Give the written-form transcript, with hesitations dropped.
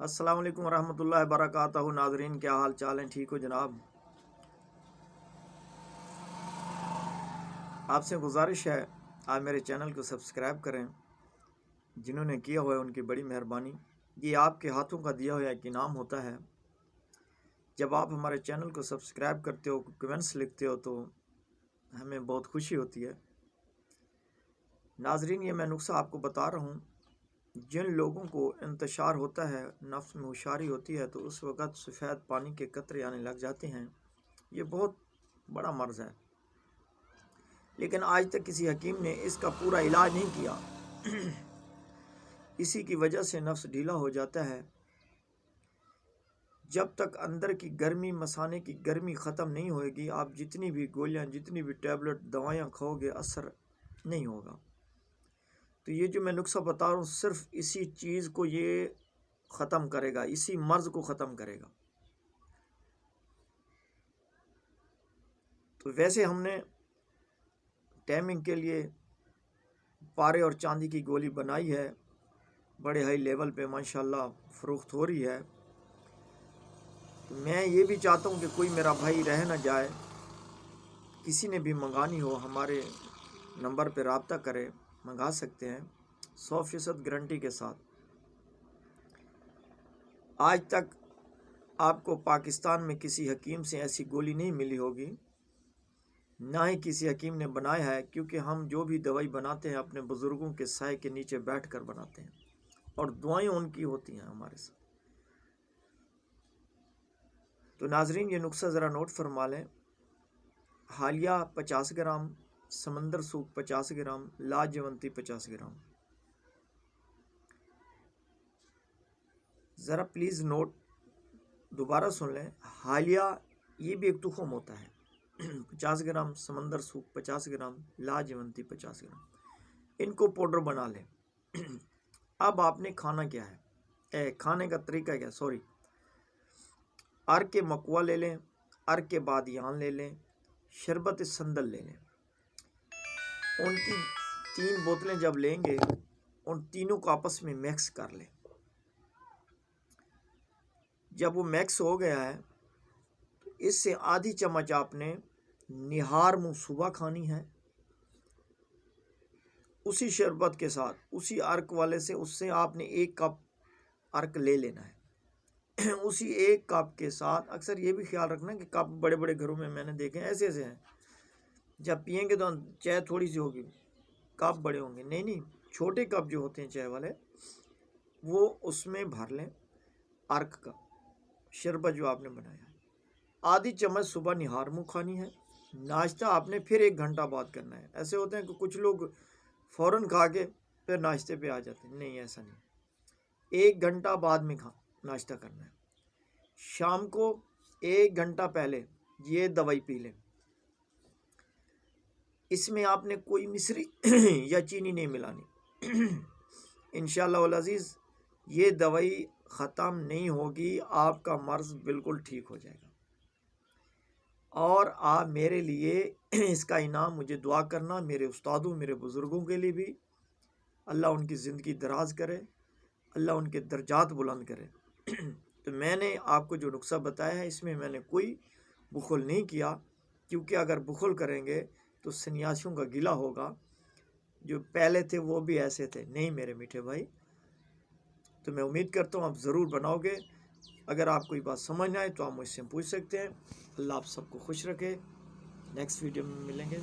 السلام علیکم ورحمۃ اللہ وبرکاتہ۔ ناظرین، کیا حال چال ہیں؟ ٹھیک ہو جناب؟ آپ سے گزارش ہے آپ میرے چینل کو سبسکرائب کریں۔ جنہوں نے کیا ہوا ہے ان کی بڑی مہربانی۔ یہ آپ کے ہاتھوں کا دیا ہوا ایک انعام ہوتا ہے۔ جب آپ ہمارے چینل کو سبسکرائب کرتے ہو، کمنٹس لکھتے ہو تو ہمیں بہت خوشی ہوتی ہے۔ ناظرین، یہ میں نسخہ آپ کو بتا رہا ہوں۔ جن لوگوں کو انتشار ہوتا ہے، نفس میں ہوشیاری ہوتی ہے، تو اس وقت سفید پانی کے قطرے آنے لگ جاتے ہیں۔ یہ بہت بڑا مرض ہے، لیکن آج تک کسی حکیم نے اس کا پورا علاج نہیں کیا۔ اسی کی وجہ سے نفس ڈھیلا ہو جاتا ہے۔ جب تک اندر کی گرمی، مثانے کی گرمی ختم نہیں ہوئے گی، آپ جتنی بھی گولیاں، جتنی بھی ٹیبلٹ، دوائیاں کھاؤ گے، اثر نہیں ہوگا۔ تو یہ جو میں نسخہ بتا رہا ہوں، صرف اسی چیز کو یہ ختم کرے گا، اسی مرض کو ختم کرے گا۔ تو ویسے ہم نے ٹائمنگ کے لیے پارے اور چاندی کی گولی بنائی ہے، بڑے ہائی لیول پہ ماشاءاللہ فروخت ہو رہی ہے۔ تو میں یہ بھی چاہتا ہوں کہ کوئی میرا بھائی رہ نہ جائے۔ کسی نے بھی منگانی ہو، ہمارے نمبر پہ رابطہ کرے، منگا سکتے ہیں 100% گارنٹی کے ساتھ۔ آج تک آپ کو پاکستان میں کسی حکیم سے ایسی گولی نہیں ملی ہوگی، نہ ہی کسی حکیم نے بنایا ہے، کیونکہ ہم جو بھی دوائی بناتے ہیں اپنے بزرگوں کے سائے کے نیچے بیٹھ کر بناتے ہیں، اور دعائیں ان کی ہوتی ہیں ہمارے ساتھ۔ تو ناظرین، یہ نسخہ ذرا نوٹ فرما لیں۔ حالیہ 50 گرام، سمندر سوپ 50 گرام، لاجونتی 50 گرام۔ ذرا پلیز نوٹ دوبارہ سن لیں۔ حالیہ یہ بھی ایک تخم ہوتا ہے، 50 گرام، سمندر سوپ 50 گرام، لاجونتی 50 گرام۔ ان کو پاؤڈر بنا لیں۔ اب آپ نے کھانا کیا ہے، کھانے کا طریقہ کیا؟ ارگ کے مکوا لے لیں، ارگ کے بادیان لے لیں، شربت سندل لے لیں۔ ان کی 3 بوتلیں جب لیں گے، ان تینوں کو آپس میں میکس کر لیں۔ جب وہ میکس ہو گیا ہے تو اس سے آدھی چمچ آپ نے نہار منہ صبح کھانی ہے، اسی شربت کے ساتھ، اسی ارک والے سے، اس سے آپ نے 1 کپ ارک لے لینا ہے۔ اسی 1 کپ کے ساتھ، اکثر یہ بھی خیال رکھنا کہ کپ بڑے بڑے گھروں میں نے دیکھے ایسے ایسے ہیں، جب پئیں گے تو چائے تھوڑی سی ہوگی، کپ بڑے ہوں گے۔ نہیں، چھوٹے کپ جو ہوتے ہیں چائے والے، وہ اس میں بھر لیں ارک کا شربت جو آپ نے بنایا ہے۔ آدھی چمچ صبح نہار منہ کھانی ہے۔ ناشتہ آپ نے پھر 1 گھنٹہ بعد کرنا ہے۔ ایسے ہوتے ہیں کہ کچھ لوگ فوراً کھا کے پھر ناشتے پہ آ جاتے ہیں، نہیں، ایسا نہیں۔ 1 گھنٹہ بعد میں ناشتہ کرنا ہے۔ شام کو 1 گھنٹہ پہلے یہ دوائی پی لیں۔ اس میں آپ نے کوئی مصری یا چینی نہیں ملانی۔ انشاءاللہ العزیز یہ دوائی ختم نہیں ہوگی، آپ کا مرض بالکل ٹھیک ہو جائے گا۔ اور آپ میرے لیے اس کا انعام مجھے دعا کرنا، میرے استادوں، میرے بزرگوں کے لیے بھی۔ اللہ ان کی زندگی دراز کرے، اللہ ان کے درجات بلند کرے۔ تو میں نے آپ کو جو نسخہ بتایا ہے، اس میں میں نے کوئی بخل نہیں کیا، کیونکہ اگر بخل کریں گے تو سنیاسیوں کا گلہ ہوگا، جو پہلے تھے وہ بھی ایسے تھے۔ نہیں میرے میٹھے بھائی، تو میں امید کرتا ہوں آپ ضرور بناؤ گے۔ اگر آپ کوئی بات سمجھ نہ آئے تو آپ مجھ سے پوچھ سکتے ہیں۔ اللہ آپ سب کو خوش رکھے۔ نیکسٹ ویڈیو میں ملیں گے۔